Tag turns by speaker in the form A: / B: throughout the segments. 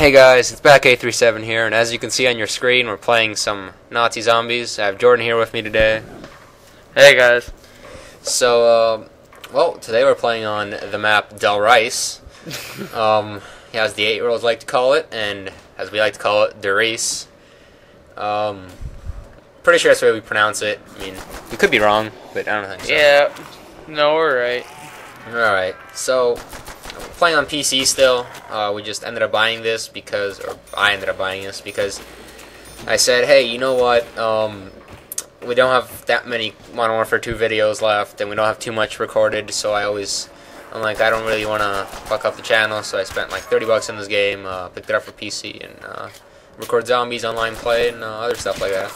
A: Hey guys, it's back A37 here, and as you can see on your screen, we're playing some Nazi zombies. I have Jordan here with me today.
B: Hey guys.
A: So, well, today we're playing on the map Del Riese, as the 8-year-olds like to call it, and as we like to call it, Der Riese. Pretty sure that's the way we pronounce it. I mean, we could be wrong, but I don't think so.
B: Yeah, no, we're right.
A: Alright, so playing on PC still. We just ended up buying this I ended up buying this because I said, hey, you know what? We don't have that many Modern Warfare 2 videos left, and we don't have too much recorded, so I'm like, I don't really want to fuck up the channel, so I spent like $30 in this game, picked it up for PC, and record zombies, online play, and other stuff like that.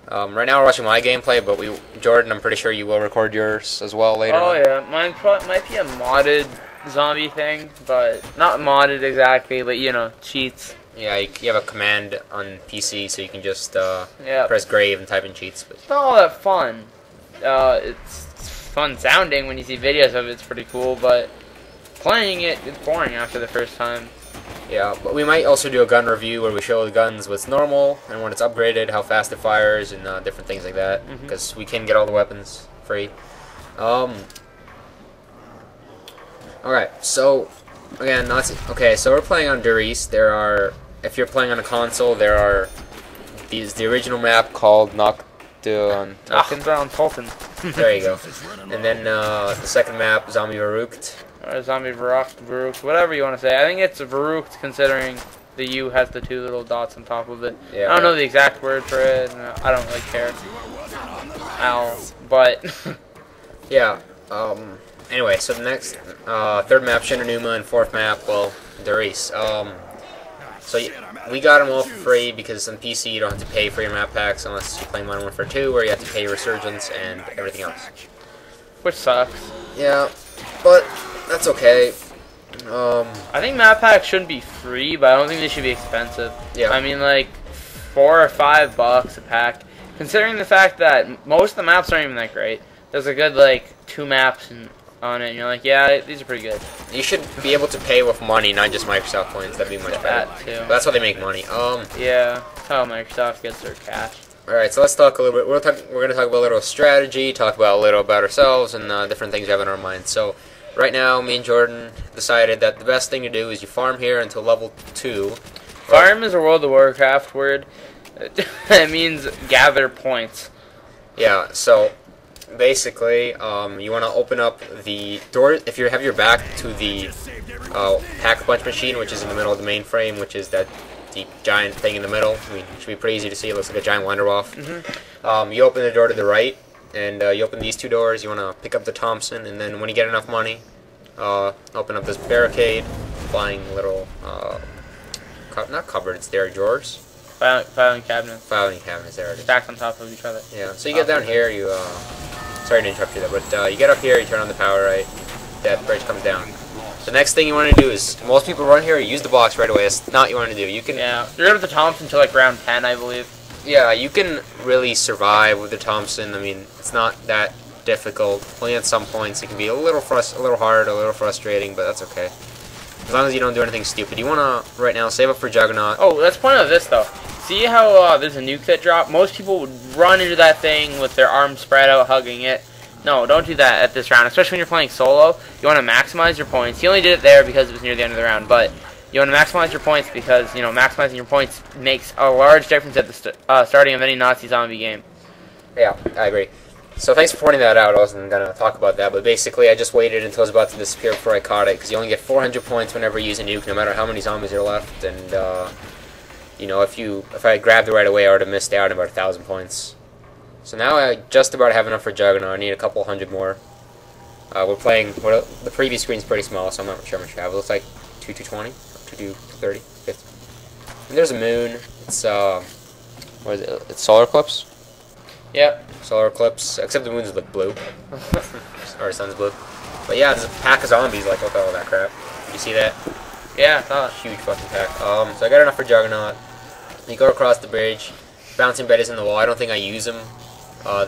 A: Right now we're watching my gameplay, but Jordan, I'm pretty sure you will record yours as well later.
B: Oh yeah, mine might be a modded zombie thing, but not modded exactly, but you know, cheats.
A: Yeah, you have a command on PC, so you can just press grave and type in cheats. But
B: it's not all that fun. It's fun sounding when you see videos of it. It's pretty cool, but playing it, it's boring after the first time.
A: Yeah, but we might also do a gun review where we show the guns what's normal and when it's upgraded, how fast it fires, and different things like that. Because we can get all the weapons free. Alright, so again, so we're playing on Der Riese. If you're playing on a console, there are the original map called Nachtentoten. There you go. And then the second map, Zombie Verrückt.
B: Or Zombie Verrückt, whatever you want to say. I think it's Verrückt considering the U has the two little dots on top of it. Yeah, I don't know the exact word for it, and I don't really care. But
A: yeah. Anyway, so the next third map, Shinonuma, and fourth map, well, Der Riese. So we got them all for free because on PC you don't have to pay for your map packs unless you're playing Modern Warfare 2, where you have to pay Resurgence and everything else.
B: Which sucks.
A: Yeah, but that's okay.
B: I think map packs shouldn't be free, but I don't think they should be expensive.
A: Yeah.
B: I mean, like $4 or $5 a pack, considering the fact that most of the maps aren't even that great. There's a good like 2 maps on it, and you're like, yeah, these are pretty good. You
A: should be able to pay with money, not just Microsoft coins. That'd be much better.
B: That too.
A: But that's how they make money.
B: Yeah, that's how Microsoft gets their cash.
A: All right, so let's talk a little bit. We're going to talk about a little strategy, talk about a little about ourselves, and different things we have in our minds. So right now, me and Jordan decided that the best thing to do is you farm here until level 2.
B: Farm is a World of Warcraft word. It means gather points.
A: Yeah, so basically, you want to open up the door. If you have your back to the pack-a-punch machine, which is in the middle of the mainframe, which is the giant thing in the middle. I mean, it should be pretty easy to see. It looks like a giant Wanderwolf. You open the door to the right, and you open these 2 doors. You want to pick up the Thompson, and then when you get enough money, open up this barricade, flying little, not cupboards, they're drawers.
B: Filing cabinets.
A: Filing cabinets, there it is.
B: Stacked on top of each other.
A: Yeah, so you get down here, sorry to interrupt you there, but you get up here, you turn on the power, right? That bridge comes down. The next thing you want to do is, most people run here, use the box right away. That's not what you want to do. You can...
B: Yeah, you're good with the Thompson until like round 10, I believe.
A: Yeah, you can really survive with the Thompson. I mean, it's not that difficult. Only at some points it can be a little hard, a little frustrating, but that's okay. As long as you don't do anything stupid. You want to, right now, save up for Juggernaut.
B: Oh, let's point out this, though. See how there's a nuke that dropped? Most people would run into that thing with their arms spread out, hugging it. No, don't do that at this round, especially when you're playing solo. You want to maximize your points. You only did it there because it was near the end of the round, but you want to maximize your points because, you know, maximizing your points makes a large difference at the starting of any Nazi zombie game.
A: Yeah, I agree. So thanks for pointing that out. I wasn't going to talk about that, but basically I just waited until it was about to disappear before I caught it, because you only get 400 points whenever you use a nuke, no matter how many zombies are left, and, you know, if I grabbed it right away, I would have missed out on about 1,000 points. So now I just about have enough for Juggernaut. I need a couple hundred more. We're playing, the previous screen's pretty small, so I'm not sure how much I have. It looks like 220, 230, 50. And there's a moon. It's, what is it? It's solar eclipse?
B: Yep.
A: Solar eclipse, except the moon's like blue. Or the sun's blue. But yeah, there's a pack of zombies like with all that crap. Did you see that?
B: Yeah, I saw it.
A: Huge fucking pack. So I got enough for Juggernaut. You go across the bridge. Bouncing betties in the wall. I don't think I use them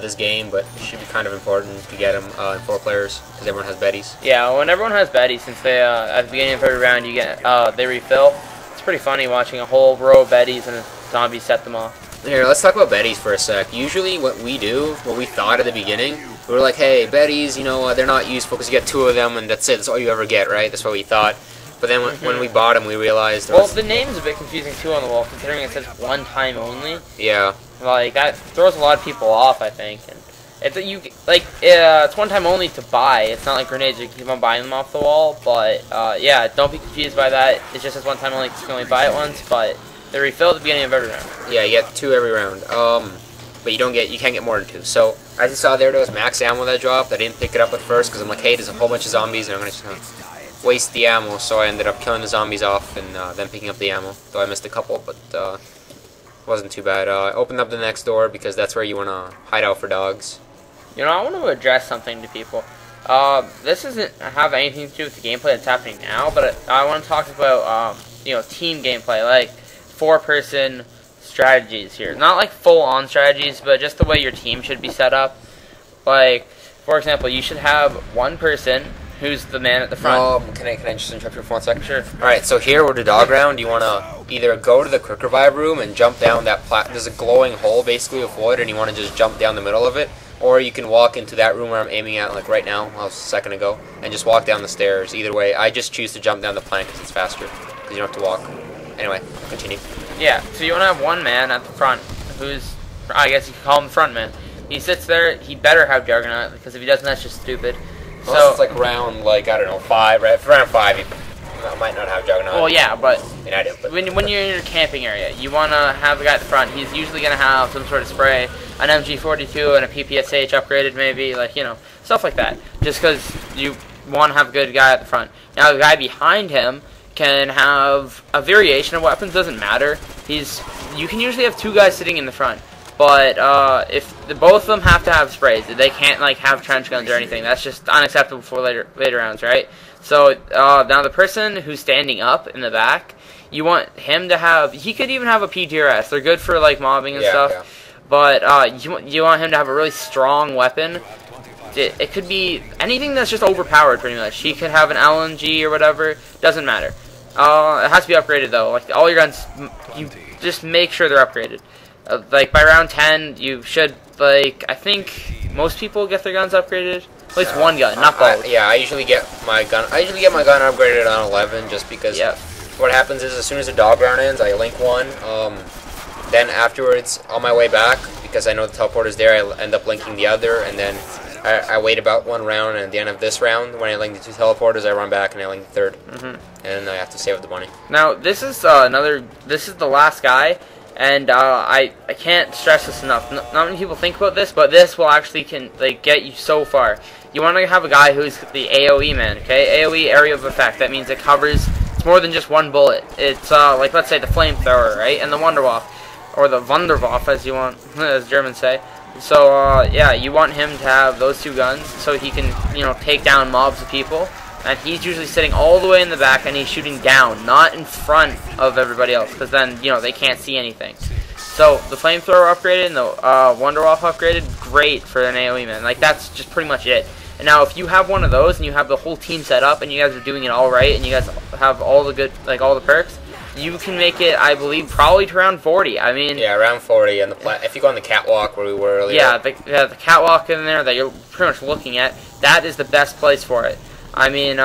A: this game, but it should be kind of important to get them in 4 players because everyone has betties.
B: Yeah, when everyone has betties, since they at the beginning of every round you get they refill. It's pretty funny watching a whole row of Bettys and a zombie set them off.
A: Here, let's talk about Bettys for a sec. Usually what we do, what we thought at the beginning, we were like, hey, Bettys, you know, they're not useful because you get 2 of them and that's it. That's all you ever get, right? That's what we thought. But then when we bought them, we realized...
B: Well, the name's a bit confusing, too, on the wall, considering it says one time only.
A: Yeah.
B: Like, that throws a lot of people off, I think. And it's one time only to buy. It's not like grenades, you keep on buying them off the wall. But, yeah, don't be confused by that. It just says one time only because you can only buy it once, but they refill at the beginning of every round.
A: Yeah, you get 2 every round. But you can't get more than 2. So, as you saw there was max ammo that dropped. I didn't pick it up at first because I'm like, hey, there's a whole bunch of zombies and I'm going to waste the ammo. So I ended up killing the zombies off and then picking up the ammo. Though I missed a couple, but wasn't too bad. I opened up the next door because that's where you want to hide out for dogs.
B: You know, I want to address something to people. This doesn't have anything to do with the gameplay that's happening now, but I want to talk about, you know, team gameplay, like 4-person strategies here. Not like full-on strategies, but just the way your team should be set up. Like, for example, you should have one person who's the man at the front.
A: Can I just interrupt you for 1 second?
B: Sure.
A: Alright, so here with the dog round, you want to either go to the quick revive room and jump down that there's a glowing hole basically of wood, and you want to just jump down the middle of it. Or you can walk into that room where I'm aiming at, like right now, a second ago, and just walk down the stairs. Either way, I just choose to jump down the plank because it's faster, because you don't have to walk. Anyway, continue.
B: Yeah, so you want to have one man at the front, who's, I guess you could call him the front man. He sits there, he better have Juggernaut, because if he doesn't, that's just stupid.
A: Unless so it's like round, like, I don't know, 5, right? For round 5, you might not have Juggernaut.
B: Well, yeah, but,
A: I mean, I do, but
B: when you're in your camping area, you want to have the guy at the front. He's usually going to have some sort of spray, an MG42 and a PPSH upgraded maybe, like, you know, stuff like that. Just because you want to have a good guy at the front. Now, the guy behind him can have a variation of weapons, doesn't matter. You can usually have 2 guys sitting in the front. But if both of them have to have sprays, they can't like have trench guns or anything. That's just unacceptable for later rounds, right? So now the person who's standing up in the back, you want him to have. He could even have a PTRS. They're good for like mobbing and stuff. Yeah. But you want him to have a really strong weapon. It could be anything that's just overpowered, pretty much. He could have an LMG or whatever. Doesn't matter. It has to be upgraded though. Like all your guns, you just make sure they're upgraded. Like by round 10, you should like. I think most people get their guns upgraded. At least one gun, not both.
A: Yeah, I usually get my gun. Upgraded on 11, just because.
B: Yep.
A: What happens is as soon as the dog round ends, I link one. Then afterwards, on my way back, because I know the teleporter's there, I end up linking the other, and then I wait about 1 round, and at the end of this round, when I link the 2 teleporters, I run back and I link the 3rd, and I have to save up the money.
B: Now this is This is the last guy. And I can't stress this enough. Not many people think about this, but this will actually get you so far. You want to have a guy who's the AOE man, okay? AOE, area of effect. That means it covers. It's more than just one bullet. It's like let's say the flamethrower, right? And the Wunderwaffe, or the Wunderwaffe, as as Germans say. So yeah, you want him to have those 2 guns so he can take down mobs of people. And he's usually sitting all the way in the back, and he's shooting down, not in front of everybody else, because then, they can't see anything. So, the flamethrower upgraded and the Wunderwaffe upgraded, great for an AoE man. Like, that's just pretty much it. And now, if you have one of those, and you have the whole team set up, and you guys are doing it all right, and you guys have all the good, all the perks, you can make it, I believe, probably to round 40. I mean... Yeah,
A: around 40, and if you go on the catwalk where we were earlier...
B: Yeah, the catwalk in there that you're pretty much looking at, that is the best place for it. I mean,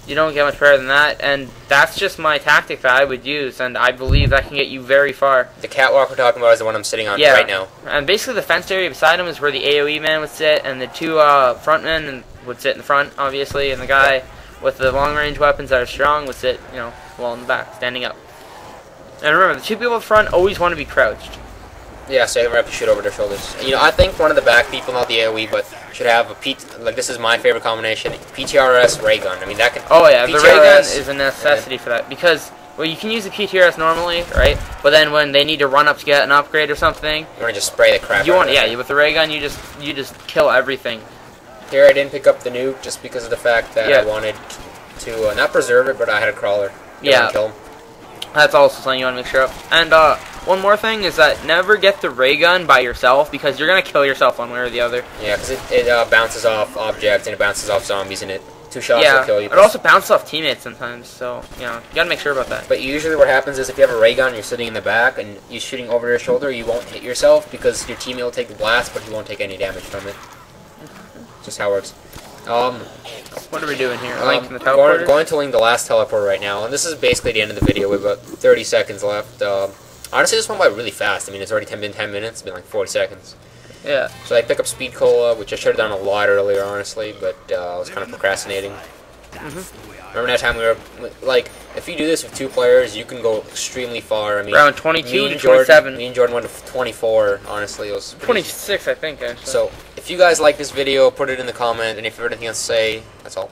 B: you don't get much better than that, and that's just my tactic that I would use, and I believe that can get you very far.
A: The catwalk we're talking about is the one I'm sitting on right now.
B: And basically the fenced area beside him is where the AoE man would sit, and the 2 front men would sit in the front, obviously, and the guy with the long-range weapons that are strong would sit, well in the back, standing up. And remember, the 2 people in front always want to be crouched.
A: Yeah, so you never have to shoot over their shoulders. I think one of the back people, not the AoE, but should have a this is my favorite combination, PTRS ray gun. I mean, that can...
B: Oh yeah, the ray gun is a necessity for that, because, well, you can use the PTRS normally, right? But then when they need to run up to get an upgrade or something... You
A: want to just spray the crap out of it.
B: With the ray gun, you just kill everything.
A: Here I didn't pick up the nuke just because of the fact that I wanted to, not preserve it, but I had a crawler.
B: Yeah.
A: Kill him.
B: That's also something you want to make sure of. And, one more thing is that never get the ray gun by yourself, because you're going to kill yourself one way or the other.
A: Yeah, because it bounces off objects and it bounces off zombies, and it 2 shots
B: Yeah,
A: will kill you.
B: it also bounces off teammates sometimes, so, you know, you gotta make sure about that.
A: But usually what happens is if you have a ray gun, you're sitting in the back, and you're shooting over your shoulder, you won't hit yourself, because your teammate will take the blast, but he won't take any damage from it. Just how it works.
B: What are we doing here? Link from the teleporter?
A: Going to link the last teleporter right now, and this is basically the end of the video. We have about 30 seconds left. Honestly, this went by really fast. I mean, it's already been 10 minutes. It's been like 40 seconds.
B: Yeah.
A: So I pick up Speed Cola, which I should have done a lot earlier, honestly, but I was kind of procrastinating. Remember that time we were, like, if you do this with 2 players, you can go extremely far. I mean,
B: around 22 to 27.
A: Me and Jordan went to 24, honestly. It was
B: 26, I think, actually.
A: So, if you guys like this video, put it in the comment, and if you have anything else to say, that's all.